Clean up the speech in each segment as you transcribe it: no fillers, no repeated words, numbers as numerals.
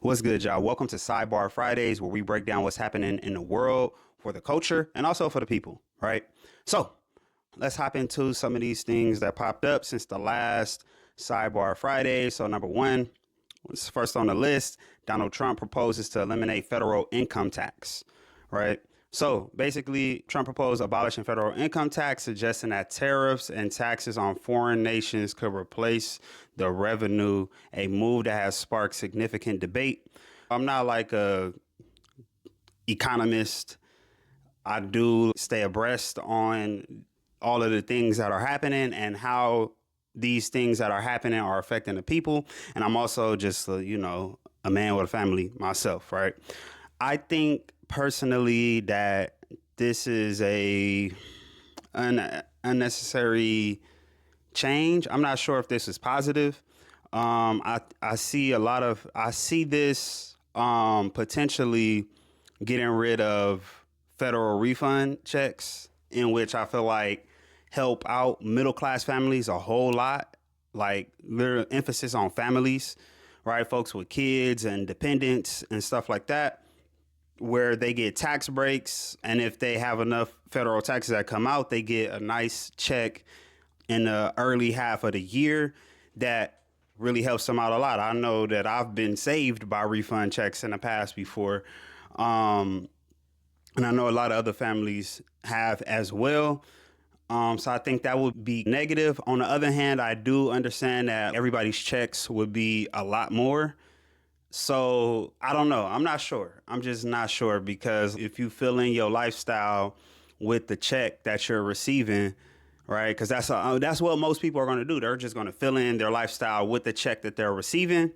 What's good, y'all? Welcome to Sidebar Fridays, where we break down what's happening in the world for the culture and also for the people, right? So let's hop into some of these things that popped up since the last Sidebar Friday. So number one, what's first on the list, Donald Trump proposes to eliminate federal income tax, right? So basically, Trump proposed abolishing federal income tax, suggesting that tariffs and taxes on foreign nations could replace the revenue, a move that has sparked significant debate. I'm not like a economist. I do stay abreast on all of the things that are happening and how these things that are happening are affecting the people. And I'm also just, a man with a family myself, right? I think personally that this is an unnecessary change. I'm not sure if this is positive. I see this potentially getting rid of federal refund checks, in which I feel like help out middle class families a whole lot. Like little emphasis on families, right? Folks with kids and dependents and stuff like that, where they get tax breaks. And if they have enough federal taxes that come out, they get a nice check in the early half of the year that really helps them out a lot. I know that I've been saved by refund checks in the past before. And I know a lot of other families have as well. So I think that would be negative. On the other hand, I do understand that everybody's checks would be a lot more. So I don't know. I'm not sure. I'm just not sure, because if you fill in your lifestyle with the check that you're receiving, right? Because that's what most people are going to do. They're just going to fill in their lifestyle with the check that they're receiving,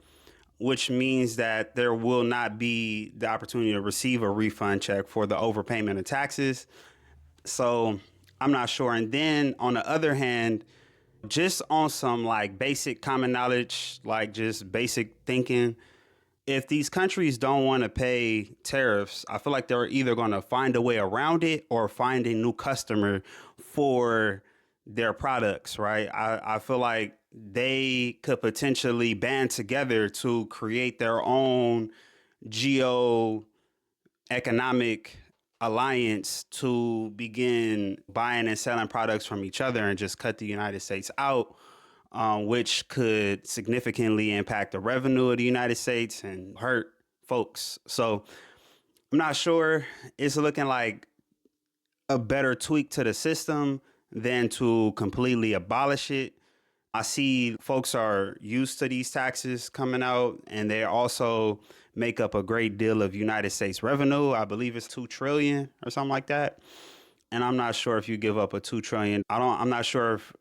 which means that there will not be the opportunity to receive a refund check for the overpayment of taxes. So I'm not sure. And then on the other hand, just on some like basic common knowledge, like just basic thinking, if these countries don't want to pay tariffs, I feel like they're either going to find a way around it or find a new customer for their products, right? I feel like they could potentially band together to create their own geo-economic alliance to begin buying and selling products from each other and just cut the United States out, which could significantly impact the revenue of the United States and hurt folks. So I'm not sure. It's looking like a better tweak to the system than to completely abolish it. I see folks are used to these taxes coming out, and they also make up a great deal of United States revenue. I believe it's 2 trillion or something like that. And I'm not sure if you give up a 2 trillion. I'm not sure if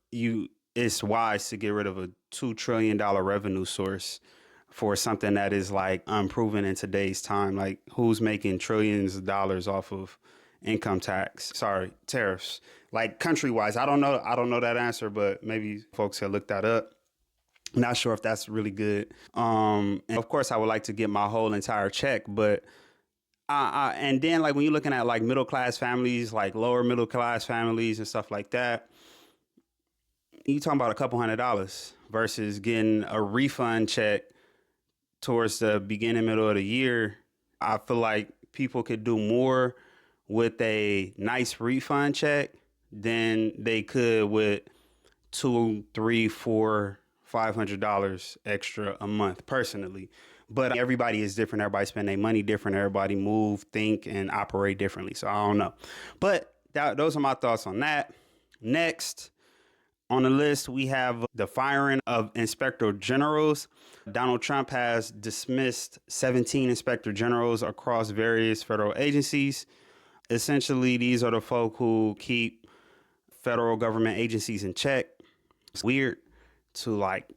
it's wise to get rid of a $2 trillion revenue source for something that is like unproven in today's time. Like, who's making trillions of dollars off of tariffs, like country wise? I don't know that answer, but maybe folks have looked that up. Not sure if that's really good. And of course I would like to get my whole entire check, but and then like when you're looking at like middle class families, like lower middle class families and stuff like that, you talking about a couple $100 versus getting a refund check towards the beginning, middle of the year. I feel like people could do more with a nice refund check than they could with $200, $300, $400, $500 extra a month personally. But everybody is different. Everybody spend their money different. Everybody move, think, and operate differently. So I don't know. But those are my thoughts on that. Next on the list, we have the firing of inspector generals. Donald Trump has dismissed 17 inspector generals across various federal agencies. Essentially, these are the folk who keep federal government agencies in check. It's weird to like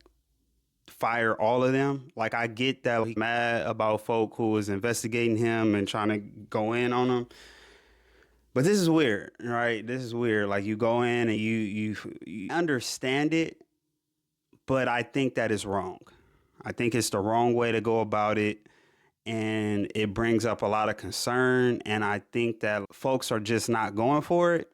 fire all of them. Like, I get that he's mad about folk who is investigating him and trying to go in on him. But this is weird, right? This is weird. Like, you go in and you understand it, but I think that is wrong. I think it's the wrong way to go about it. And it brings up a lot of concern. And I think that folks are just not going for it.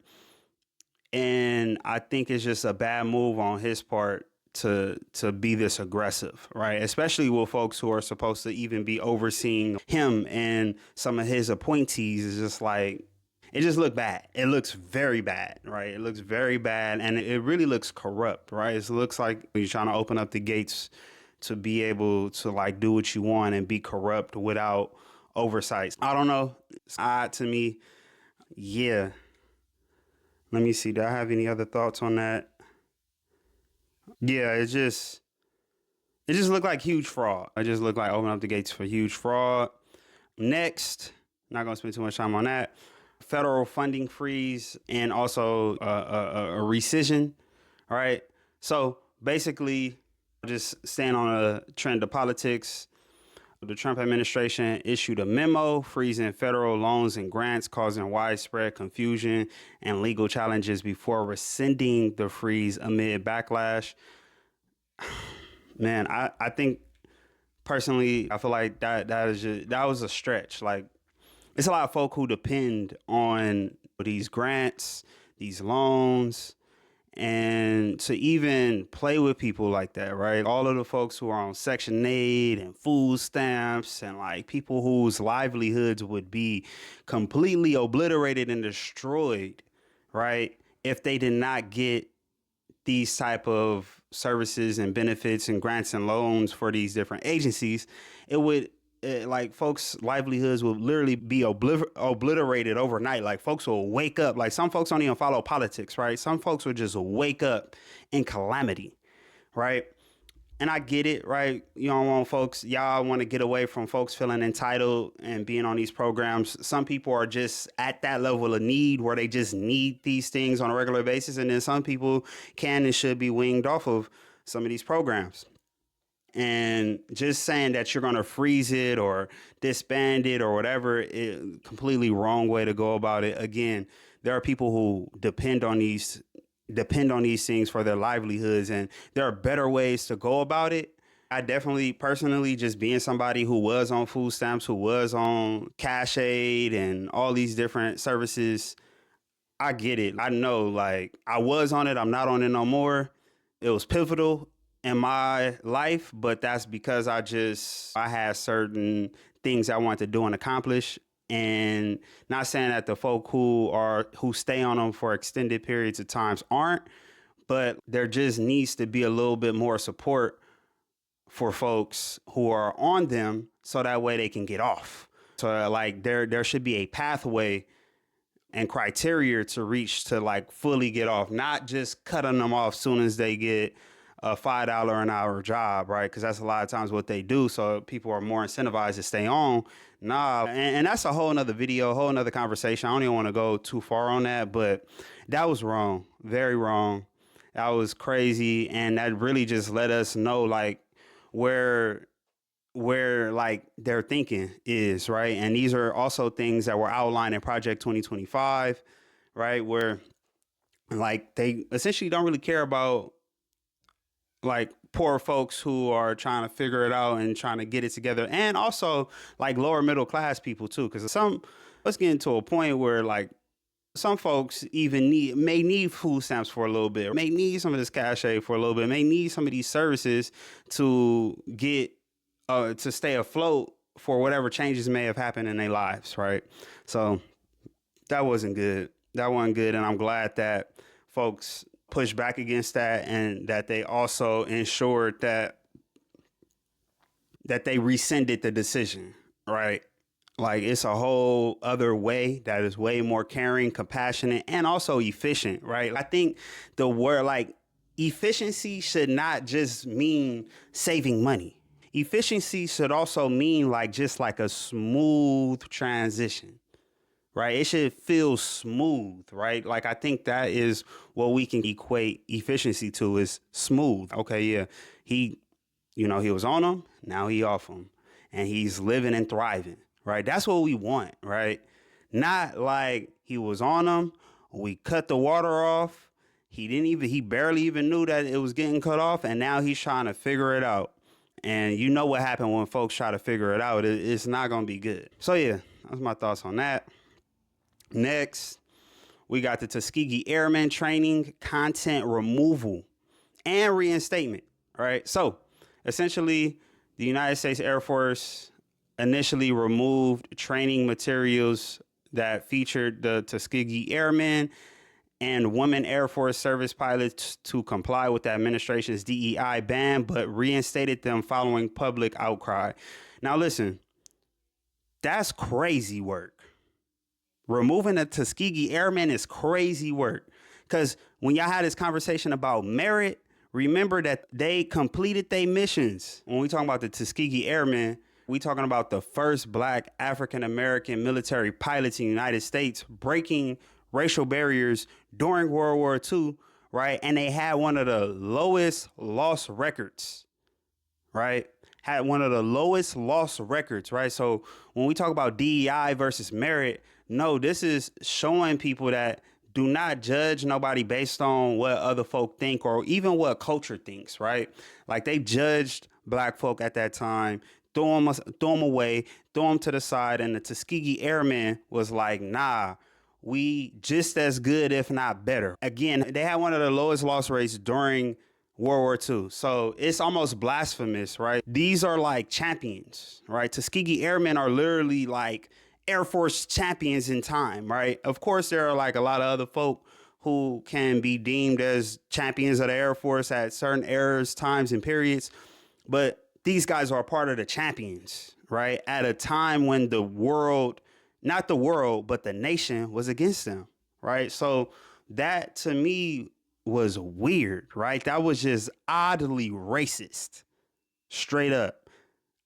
And I think it's just a bad move on his part to be this aggressive, right? Especially with folks who are supposed to even be overseeing him and some of his appointees. Is just like, it just looked bad. It looks very bad, right? It looks very bad, and it really looks corrupt, right? It looks like you're trying to open up the gates to be able to like do what you want and be corrupt without oversight. I don't know. It's odd to me. Yeah. Let me see. Do I have any other thoughts on that? Yeah, it just looked like huge fraud. It just looked like open up the gates for huge fraud. Next, not gonna spend too much time on that. Federal funding freeze and also a rescission. All right. So basically, just staying on a trend of politics, the Trump administration issued a memo freezing federal loans and grants, causing widespread confusion and legal challenges before rescinding the freeze amid backlash. Man, I think personally, I feel like that was a stretch. Like, it's a lot of folk who depend on these grants, these loans, and to even play with people like that, right? All of the folks who are on Section 8 and food stamps and like people whose livelihoods would be completely obliterated and destroyed, right? If they did not get these type of services and benefits and grants and loans for these different agencies, it would like folks' livelihoods will literally be obliterated overnight. Like folks will wake up. Like some folks don't even follow politics, right? Some folks will just wake up in calamity, right? And I get it, right? You don't want folks, y'all want to get away from folks feeling entitled and being on these programs. Some people are just at that level of need where they just need these things on a regular basis. And then some people can and should be winged off of some of these programs. And just saying that you're going to freeze it or disband it or whatever, it completely wrong way to go about it. Again, there are people who depend on these things for their livelihoods, and there are better ways to go about it. I definitely personally, just being somebody who was on food stamps, who was on cash aid and all these different services, I get it. I know, like, I was on it. I'm not on it no more. It was pivotal in my life, but that's because I had certain things I wanted to do and accomplish. And not saying that the folk who stay on them for extended periods of times aren't, but there just needs to be a little bit more support for folks who are on them so that way they can get off. So like there should be a pathway and criteria to reach to like fully get off, not just cutting them off soon as they get a $5 an hour job, right? Because that's a lot of times what they do. So people are more incentivized to stay on. Nah, and that's a whole nother video, a whole nother conversation. I don't even want to go too far on that, but that was wrong, very wrong. That was crazy, and that really just let us know like where like their thinking is, right? And these are also things that were outlined in Project 2025, right? Where like they essentially don't really care about like poor folks who are trying to figure it out and trying to get it together, and also like lower middle class people too, because let's get into a point where like some folks even may need food stamps for a little bit, may need some of this cash aid for a little bit, may need some of these services to get to stay afloat for whatever changes may have happened in their lives, right? So that wasn't good. That wasn't good, and I'm glad that folks push back against that, and that they also ensured that they rescinded the decision, right? Like it's a whole other way that is way more caring, compassionate, and also efficient, right? I think the word like efficiency should not just mean saving money. Efficiency should also mean like just like a smooth transition. Right. It should feel smooth. Right. Like I think that is what we can equate efficiency to, is smooth. OK, yeah, he was on them. Now he off them, and he's living and thriving. Right. That's what we want. Right. Not like he was on them. We cut the water off. He barely even knew that it was getting cut off. And now he's trying to figure it out. And you know what happened when folks try to figure it out. It's not going to be good. So, yeah, that's my thoughts on that. Next, we got the Tuskegee Airmen training content removal and reinstatement, right? So essentially, the United States Air Force initially removed training materials that featured the Tuskegee Airmen and women Air Force service pilots to comply with the administration's DEI ban, but reinstated them following public outcry. Now, listen, that's crazy work. Removing the Tuskegee Airmen is crazy work. Because when y'all had this conversation about merit, remember that they completed their missions. When we talk about the Tuskegee Airmen, we talking about the first black African-American military pilots in the United States breaking racial barriers during World War II, right? And they had one of the lowest loss records, right? Had one of the lowest loss records, right? So when we talk about DEI versus merit, no, this is showing people that do not judge nobody based on what other folk think or even what culture thinks, right? Like they judged black folk at that time, throw them away, throw them to the side. And the Tuskegee Airmen was like, nah, we just as good, if not better. Again, they had one of the lowest loss rates during World War II. So it's almost blasphemous, right? These are like champions, right? Tuskegee Airmen are literally like Air Force champions in time, right? Of course, there are like a lot of other folk who can be deemed as champions of the Air Force at certain eras, times, and periods. But these guys are a part of the champions, right? At a time when the world, not the world, but the nation was against them, right? So that to me was weird, right? That was just oddly racist, straight up,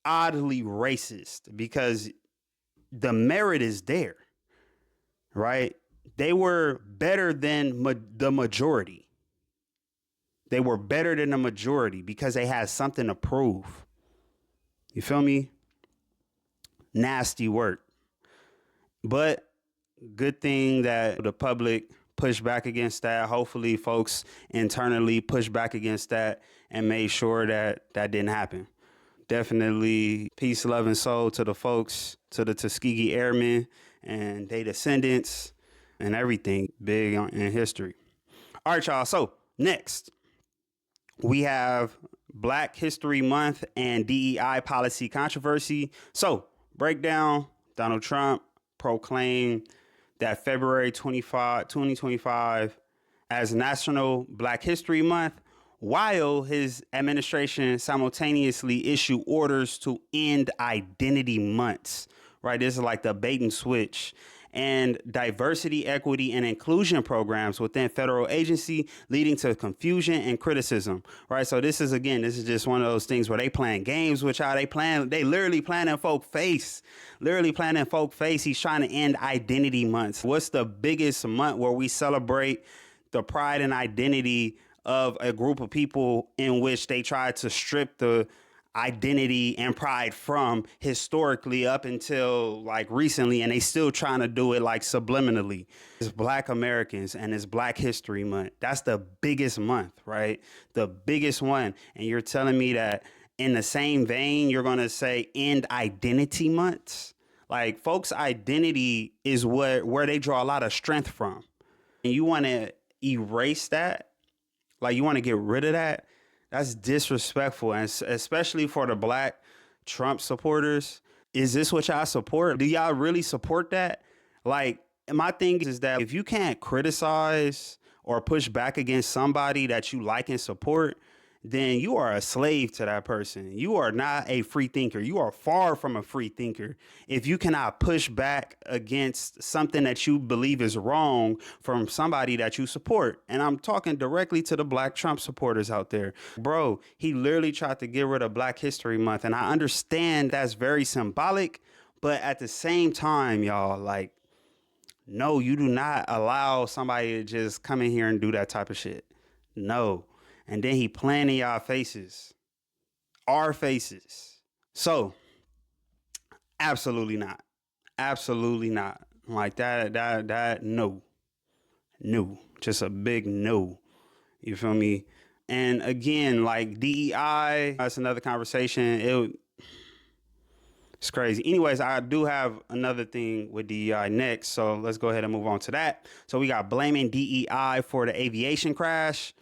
oddly racist, because the merit is there, right? They were better than the majority. They were better than the majority because they had something to prove. You feel me? Nasty work. But good thing that the public pushed back against that. Hopefully folks internally pushed back against that and made sure that that didn't happen. Definitely peace, love, and soul to the folks, to the Tuskegee Airmen and their descendants and everything big in history. All right, y'all. So next, we have Black History Month and DEI policy controversy. So breakdown, Donald Trump proclaimed that February 2025 as National Black History Month, while his administration simultaneously issued orders to end identity months, right? This is like the bait and switch, and diversity, equity, and inclusion programs within federal agency, leading to confusion and criticism, right? So this is just one of those things where they playing games with y'all. They literally playing in folk face, He's trying to end identity months. What's the biggest month where we celebrate the pride and identity of a group of people in which they tried to strip the identity and pride from historically up until like recently, and they still trying to do it like subliminally? It's Black Americans and it's Black History Month. That's the biggest month, right? The biggest one. And you're telling me that in the same vein, you're going to say end identity months? Like folks' identity is where they draw a lot of strength from. And you want to erase that? Like you want to get rid of that? That's disrespectful, and especially for the Black Trump supporters. Is this what y'all support? Do y'all really support that? Like, my thing is that if you can't criticize or push back against somebody that you like and support, then you are a slave to that person. You are not a free thinker. You are far from a free thinker if you cannot push back against something that you believe is wrong from somebody that you support. And I'm talking directly to the Black Trump supporters out there. Bro, he literally tried to get rid of Black History Month. And I understand that's very symbolic, but at the same time, y'all, like, no, you do not allow somebody to just come in here and do that type of shit. No. And then he playing in y'all faces, our faces. So absolutely not. Absolutely not. Like that, no, just a big no. You feel me? And again, like DEI, that's another conversation. It's crazy. Anyways, I do have another thing with DEI next. So let's go ahead and move on to that. So we got blaming DEI for the aviation crash.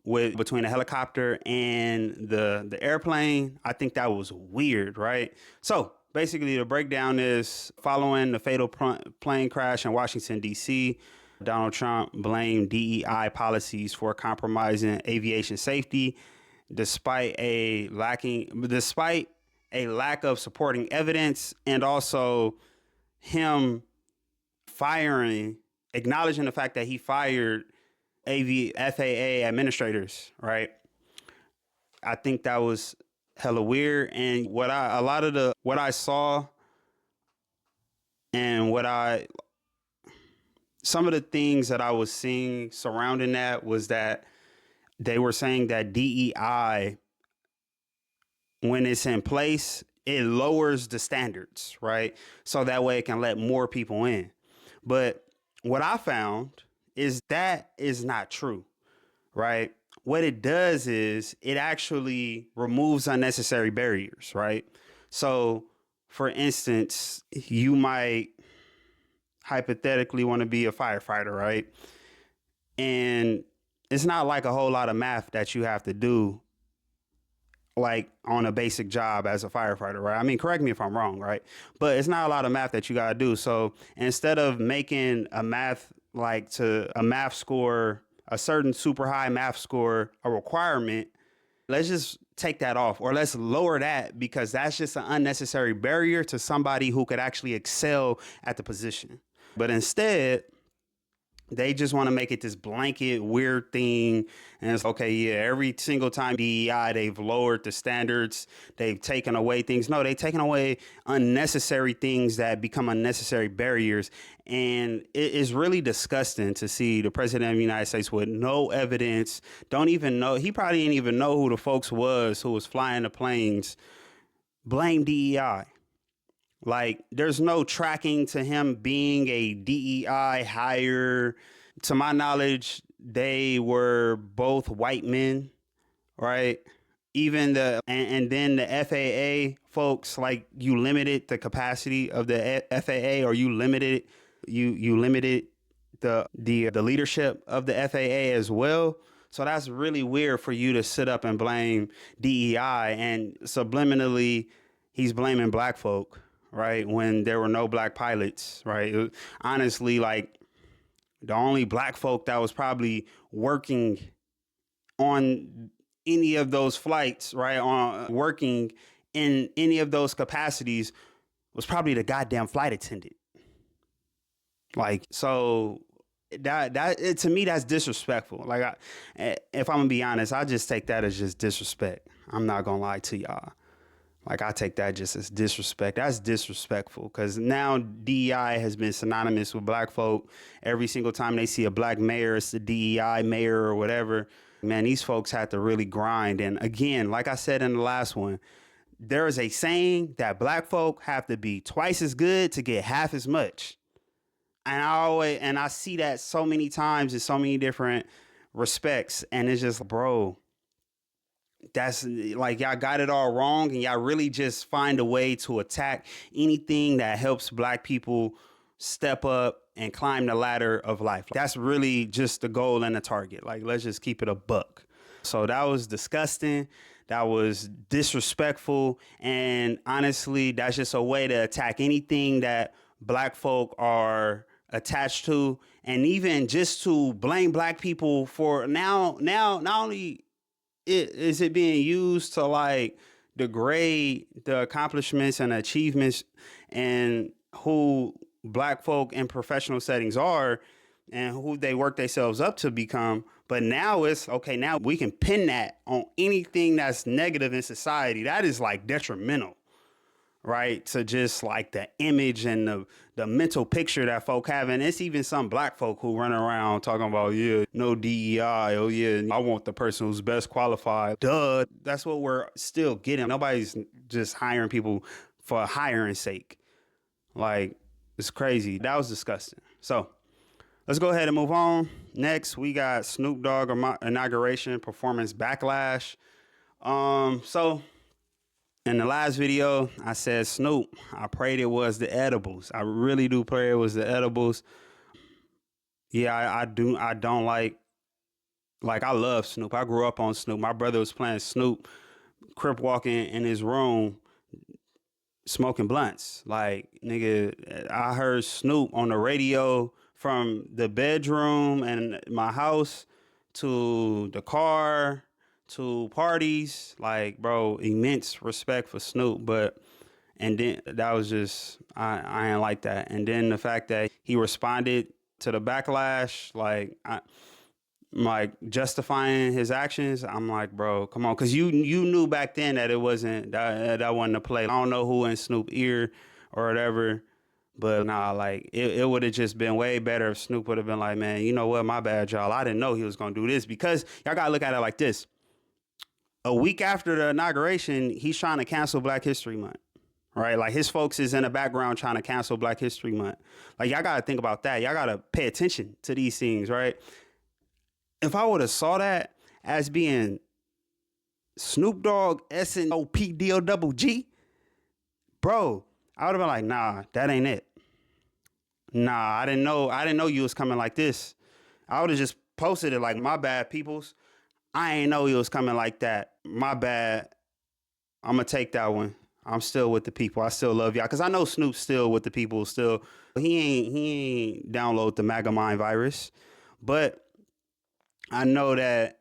with between the helicopter and the airplane. I think that was weird, right? So basically, the breakdown is following the fatal plane crash in Washington, D.C., Donald Trump blamed DEI policies for compromising aviation safety, despite a lack of supporting evidence, and also him acknowledging the fact that he fired FAA administrators, right? I think that was hella weird. And what I saw and some of the things that I was seeing surrounding that was that they were saying that DEI, when it's in place, it lowers the standards, right? So that way it can let more people in. But what I found is that is not true, right? What it does is it actually removes unnecessary barriers, right? So, for instance, you might hypothetically want to be a firefighter, right? And it's not like a whole lot of math that you have to do like on a basic job as a firefighter, right? I mean, correct me if I'm wrong, right? But it's not a lot of math that you got to do. So instead of making a math score, a certain super high math score, a requirement, let's just take that off, or let's lower that, because that's just an unnecessary barrier to somebody who could actually excel at the position. But instead, they just want to make it this blanket weird thing. And it's okay, yeah, every single time DEI, they've lowered the standards. They've taken away things. No, they've taken away unnecessary things that become unnecessary barriers. And it is really disgusting to see the president of the United States with no evidence, don't even know. He probably didn't even know who the folks who was flying the planes, blame DEI. Like, there's no tracking to him being a DEI hire. To my knowledge, they were both white men, right? Even and then the FAA folks, like, you limited the capacity of the FAA, or you limited the leadership of the FAA as well. So that's really weird for you to sit up and blame DEI, and subliminally he's blaming black folk, right? When there were no black pilots, right? Honestly, like, the only black folk that was probably working on any of those flights, right, working in any of those capacities, was probably the goddamn flight attendant. Like, so to me, that's disrespectful. Like, if I'm gonna be honest, I just take that as just disrespect. I'm not gonna lie to y'all. Like, I take that just as disrespect. That's disrespectful, because now DEI has been synonymous with black folk. Every single time they see a black mayor, it's the DEI mayor or whatever. Man, these folks have to really grind. And again, like I said in the last one, there is a saying that black folk have to be twice as good to get half as much. And I see that so many times in so many different respects. And it's just, bro, that's like, y'all got it all wrong, and y'all really just find a way to attack anything that helps black people step up and climb the ladder of life. That's really just the goal and the target. Like, let's just keep it a buck. So that was disgusting. That was disrespectful. And honestly, that's just a way to attack anything that black folk are attached to, and even just to blame black people for now, not only is it being used to like degrade the accomplishments and achievements and who black folk in professional settings are and who they work themselves up to become. But now it's okay. Now we can pin that on anything that's negative in society. That is like detrimental, right? To just like the image and the mental picture that folk have. And it's even some black folk who run around talking about, yeah, no DEI. Oh yeah, I want the person who's best qualified. Duh. That's what we're still getting. Nobody's just hiring people for hiring's sake. Like, it's crazy. That was disgusting. So let's go ahead and move on. Next, we got Snoop Dogg inauguration performance backlash. So in the last video, I said, Snoop, I prayed it was the edibles. I really do pray it was the edibles. Yeah, I don't like Like, I love Snoop. I grew up on Snoop. My brother was playing Snoop, crip walking in his room, smoking blunts. Like, nigga, I heard Snoop on the radio from the bedroom and my house to the car to parties. Like, bro, immense respect for Snoop. But, and then that was just, I ain't like that. And then the fact that he responded to the backlash, like justifying his actions, I'm like, bro, come on, because you knew back then that it wasn't that wasn't a play. I don't know who in Snoop ear or whatever, but nah, like it would have just been way better if Snoop would have been like, man, you know what, my bad, y'all. I didn't know he was gonna do this, because y'all gotta look at it like this. A week after the inauguration, he's trying to cancel Black History Month. Right, like his folks is in the background trying to cancel Black History Month. Like, y'all gotta think about that. Y'all gotta pay attention to these things, right? If I would have saw that as being Snoop Dogg, SNOPDOGG, bro, I would have been like, nah, that ain't it. Nah, I didn't know you was coming like this. I would have just posted it like, my bad, peoples. I ain't know you was coming like that. My bad. I'm gonna take that one. I'm still with the people. I still love y'all. Cause I know Snoop's still with the people still. He ain't download the Magamind virus. But I know that,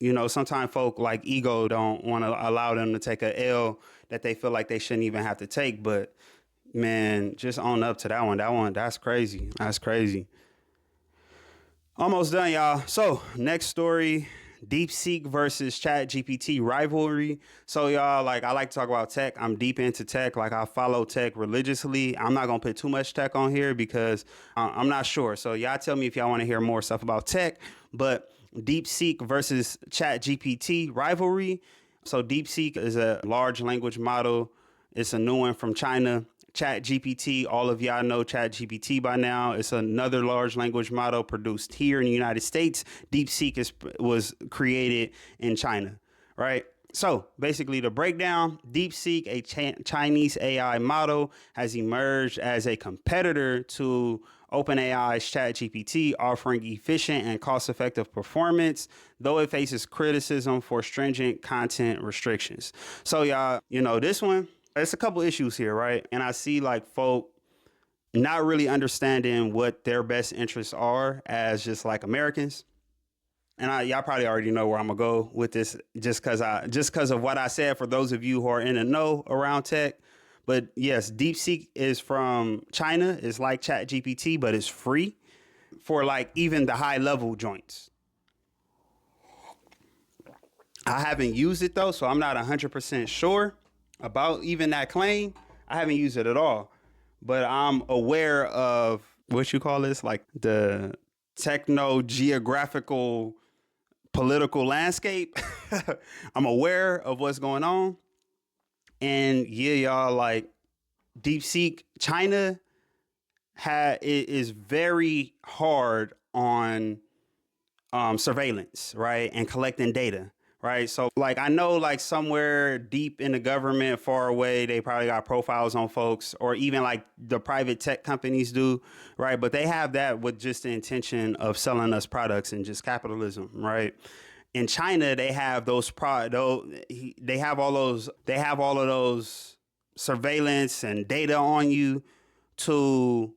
you know, sometimes folk like ego don't want to allow them to take a L that they feel like they shouldn't even have to take. But man, just own up to that one. That's crazy. That's crazy. Almost done, y'all. So next story, DeepSeek versus ChatGPT rivalry. So y'all, like, I like to talk about tech. I'm deep into tech. Like, I follow tech religiously. I'm not going to put too much tech on here because I'm not sure. So y'all tell me if y'all want to hear more stuff about tech. But DeepSeek versus ChatGPT rivalry. So DeepSeek is a large language model. It's a new one from China. ChatGPT, all of y'all know ChatGPT by now. It's another large language model produced here in the United States. DeepSeek was created in China, right? So basically, the breakdown, DeepSeek, a Chinese AI model, has emerged as a competitor to OpenAI's ChatGPT, offering efficient and cost-effective performance, though it faces criticism for stringent content restrictions. So y'all, you know, this one, it's a couple issues here, right? And I see like folk not really understanding what their best interests are as just like Americans. And y'all probably already know where I'm gonna go with this, just because of what I said. For those of you who are in the know around tech, but yes, DeepSeek is from China. It's like ChatGPT, but it's free for like even the high level joints. I haven't used it though, so I'm not 100% sure about even that claim. I haven't used it at all, but I'm aware of what you call this, like the techno-geographical political landscape. I'm aware of what's going on. And yeah, y'all, like DeepSeek, China is very hard on surveillance, right? And collecting data. Right. So like, I know like somewhere deep in the government far away, they probably got profiles on folks, or even like the private tech companies do. Right. But they have that with just the intention of selling us products and just capitalism. Right. In China, they have they have all of those surveillance and data on you to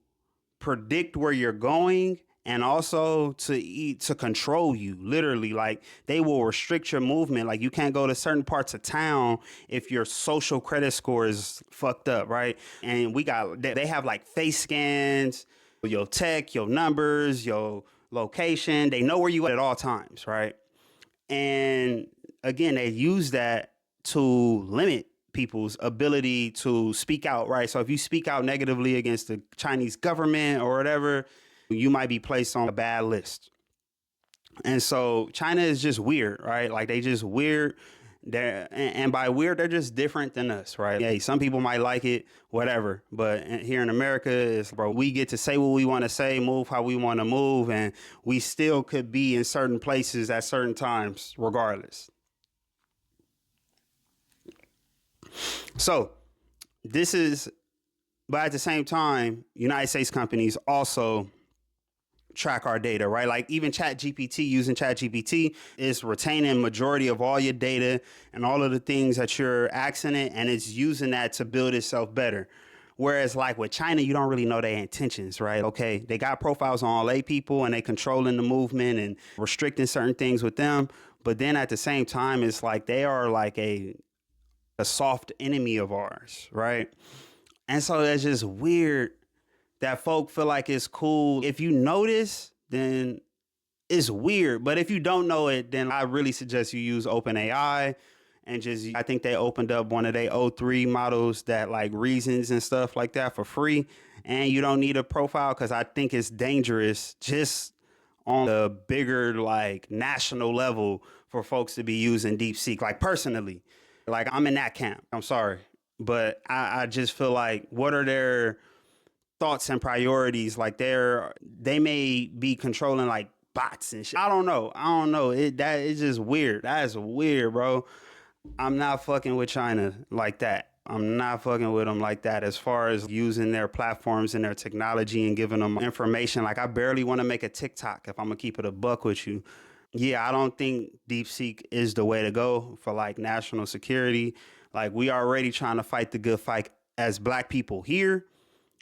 predict where you're going, and also to control you, literally. Like, they will restrict your movement. Like, you can't go to certain parts of town if your social credit score is fucked up, right? And they have like face scans, your tech, your numbers, your location. They know where you are at all times, right? And again, they use that to limit people's ability to speak out, right? So if you speak out negatively against the Chinese government or whatever, you might be placed on a bad list. And so China is just weird, right? Like, they just weird. And by weird, they're just different than us, right? Hey, some people might like it, whatever. But here in America, it's, bro, we get to say what we want to say, move how we want to move, and we still could be in certain places at certain times, regardless. So but at the same time, United States companies also track our data, right? Like even ChatGPT, using ChatGPT is retaining majority of all your data and all of the things that you're asking it, and it's using that to build itself better. Whereas like with China, you don't really know their intentions, right? Okay, they got profiles on all A people and they controlling the movement and restricting certain things with them. But then at the same time, it's like they are like a soft enemy of ours, right? And so that's just weird that folk feel like it's cool. If you notice, then it's weird. But if you don't know it, then I really suggest you use OpenAI and I think they opened up one of their O3 models that like reasons and stuff like that for free. And you don't need a profile because I think it's dangerous just on the bigger like national level for folks to be using DeepSeek. Like personally, like I'm in that camp. I'm sorry. But I just feel like what are their thoughts and priorities? Like they may be controlling like bots and shit. I don't know. It's just weird. That is weird, bro. I'm not fucking with China like that. I'm not fucking with them like that as far as using their platforms and their technology and giving them information. Like I barely want to make a TikTok if I'm gonna keep it a buck with you. Yeah, I don't think DeepSeek is the way to go for like national security. Like we already trying to fight the good fight as black people here.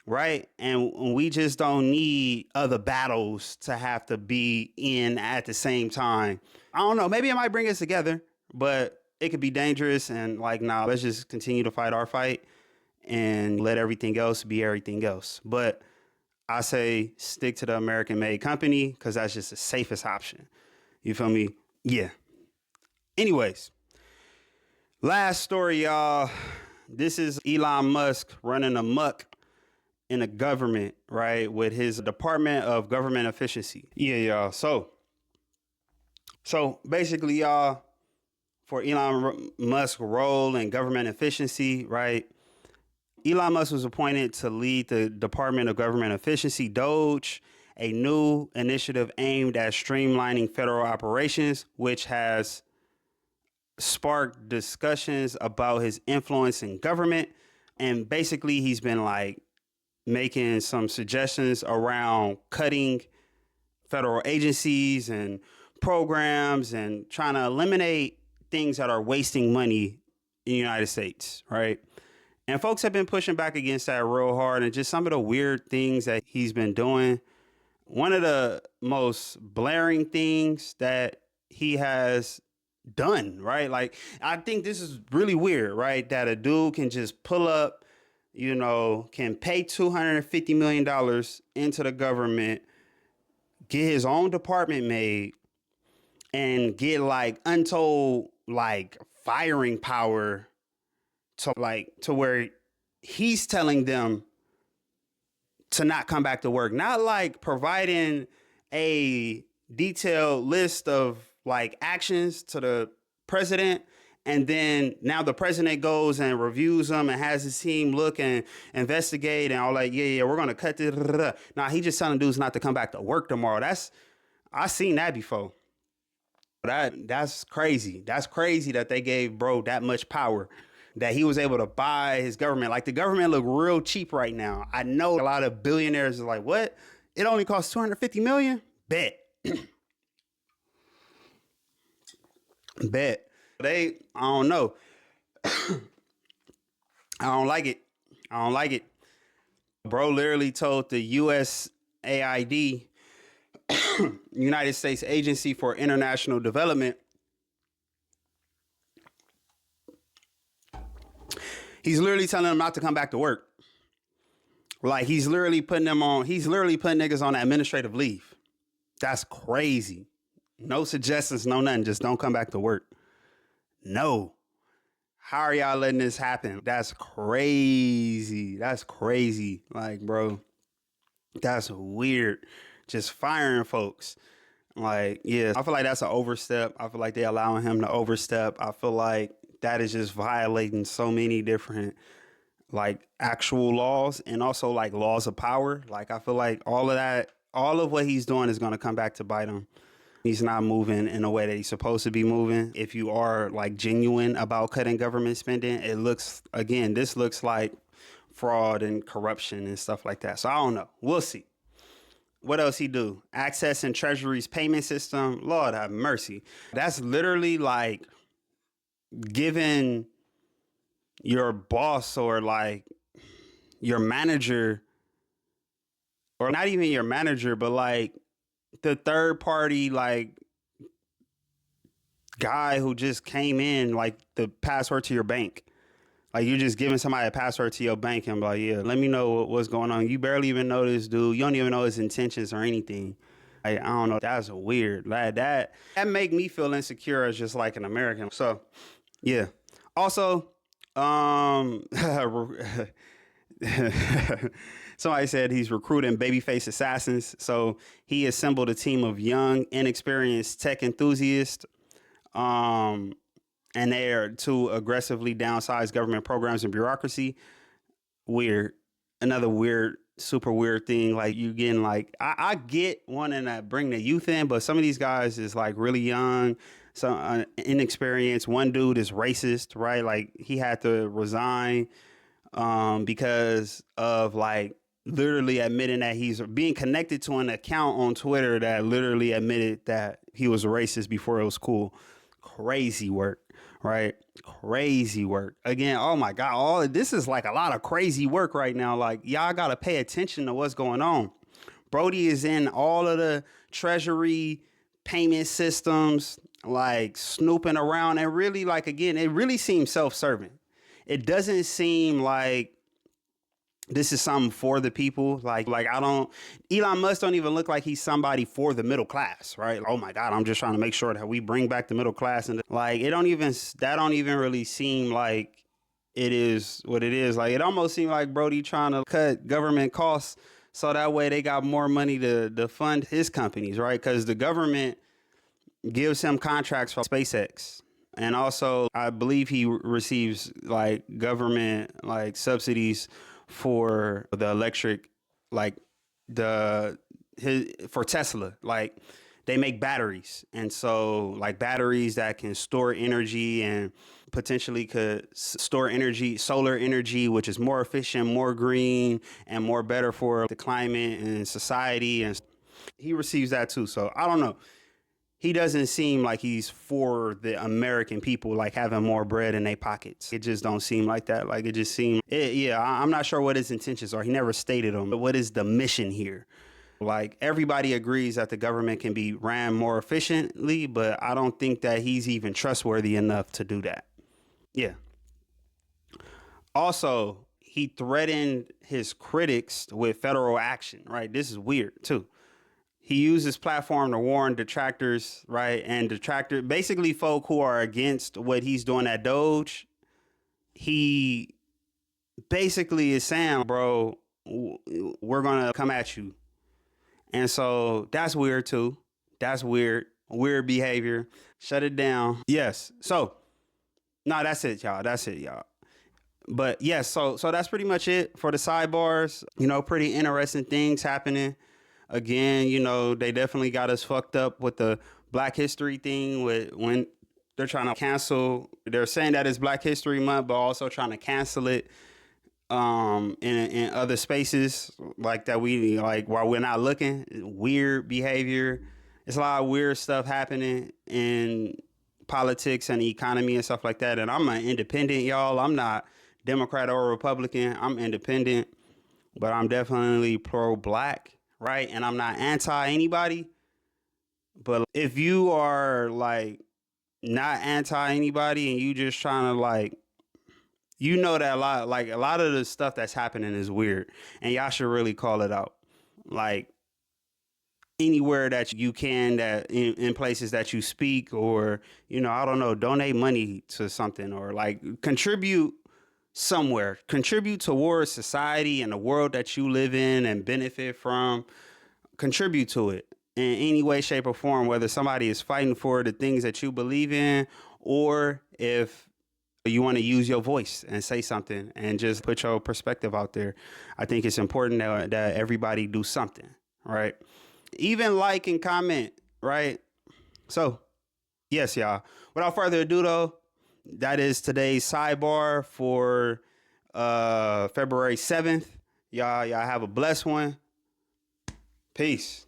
Right. And we just don't need other battles to have to be in at the same time. I don't know. Maybe it might bring us together, but it could be dangerous. And like, nah, let's just continue to fight our fight and let everything else be everything else. But I say stick to the American made company because that's just the safest option. You feel me? Yeah. Anyways, last story, y'all. This is Elon Musk running amok in the government, right, with his Department of Government Efficiency. Yeah, y'all. So basically, y'all, for Elon Musk's role in government efficiency, right, Elon Musk was appointed to lead the Department of Government Efficiency, DOGE, a new initiative aimed at streamlining federal operations, which has sparked discussions about his influence in government. And basically, he's been like making some suggestions around cutting federal agencies and programs and trying to eliminate things that are wasting money in the United States, right? And folks have been pushing back against that real hard and just some of the weird things that he's been doing. One of the most blaring things that he has done, right? Like, I think this is really weird, right? That a dude can just pull up, can pay $250 million into the government, get his own department made, and get like untold like firing power to where he's telling them to not come back to work. Not like providing a detailed list of like actions to the president. And then now the president goes and reviews them and has his team look and investigate and all like, yeah, we're going to cut this. Nah, he just telling dudes not to come back to work tomorrow. I seen that before. That's crazy. That's crazy that they gave bro that much power, that he was able to buy his government. Like the government look real cheap right now. I know a lot of billionaires are like, what? It only costs $250 million? Bet. Bet. I don't know. I don't like it. Bro literally told the USAID, United States Agency for International Development, he's literally telling them not to come back to work. Like he's literally putting niggas on administrative leave. That's crazy. No suggestions, no nothing. Just don't come back to work. No. How are y'all letting this happen? That's crazy. Like, bro, that's weird. Just firing folks. Like, yeah, I feel like that's an overstep. I feel like they're allowing him to overstep. I feel like that is just violating so many different like actual laws and also like laws of power. Like, I feel like all of what he's doing is going to come back to bite him. He's not moving in a way that he's supposed to be moving. If you are like genuine about cutting government spending, this looks like fraud and corruption and stuff like that. So I don't know. We'll see. What else he do? Access and Treasury's payment system. Lord have mercy. That's literally like giving your boss or like your manager, or not even your manager, but like the third party, like guy who just came in, like the password to your bank. Like you're just giving somebody a password to your bank and be like, yeah, let me know what's going on. You barely even know this dude. You don't even know his intentions or anything. Like, I don't know. That's weird. Like that make me feel insecure as just like an American. So yeah. Also, somebody said he's recruiting babyface assassins. So he assembled a team of young, inexperienced tech enthusiasts. And they are to aggressively downsize government programs and bureaucracy. Weird. Another weird, super weird thing. Like you getting like, I get wanting to bring the youth in, but some of these guys is like really young, some inexperienced. One dude is racist, right? Like he had to resign because of like literally admitting that he's being connected to an account on Twitter that literally admitted that he was a racist before it was cool. Crazy work. Right? Crazy work. Again, oh my God, all this is like a lot of crazy work right now. Like y'all got to pay attention to what's going on. Brody is in all of the treasury payment systems, like snooping around, and really like, again, it really seems self-serving. It doesn't seem like this is something for the people. Like Elon Musk don't even look like he's somebody for the middle class, right? Oh my God, I'm just trying to make sure that we bring back the middle class. And like, that don't even really seem like it is what it is. Like, it almost seemed like Brody trying to cut government costs so that way they got more money to fund his companies, right? Because the government gives him contracts for SpaceX. And also, I believe he receives like government like subsidies for the electric, like for Tesla. Like they make batteries, and so like batteries that can store energy and potentially could store energy, solar energy, which is more efficient, more green, and more better for the climate and society. And he receives that too. So I don't know. He doesn't seem like he's for the American people, like having more bread in their pockets. It just don't seem like that. Like it just seemed, I'm not sure what his intentions are. He never stated them. But what is the mission here? Like everybody agrees that the government can be ran more efficiently, but I don't think that he's even trustworthy enough to do that. Yeah. Also, he threatened his critics with federal action, right? This is weird too. He used his platform to warn detractors, right? And basically folk who are against what he's doing at DOGE. He basically is saying, bro, we're going to come at you. And so that's weird too. That's weird. Weird behavior. Shut it down. Yes. So, no, that's it, y'all. That's it, y'all. But yes, so that's pretty much it for the sidebars. You know, pretty interesting things happening. Again, you know, they definitely got us fucked up with the Black History thing when they're trying to cancel. They're saying that it's Black History Month, but also trying to cancel it in other spaces like that. We like while we're not looking. Weird behavior. It's a lot of weird stuff happening in politics and the economy and stuff like that. And I'm an independent, y'all. I'm not Democrat or Republican. I'm independent, but I'm definitely pro-Black. Right. And I'm not anti anybody. But if you are like not anti anybody and you just trying to like, you know, that a lot of the stuff that's happening is weird and y'all should really call it out. Like anywhere that you can, that in places that you speak, or, you know, I don't know, donate money to something, or like contribute somewhere, contribute towards society and the world that you live in and benefit from. Contribute to it in any way, shape, or form, whether somebody is fighting for the things that you believe in, or if you want to use your voice and say something and just put your perspective out there. I think it's important that everybody do something, right? Even like and comment, right? So, yes, y'all. Without further ado, though, that is today's sidebar for February 7th. Y'all have a blessed one. Peace.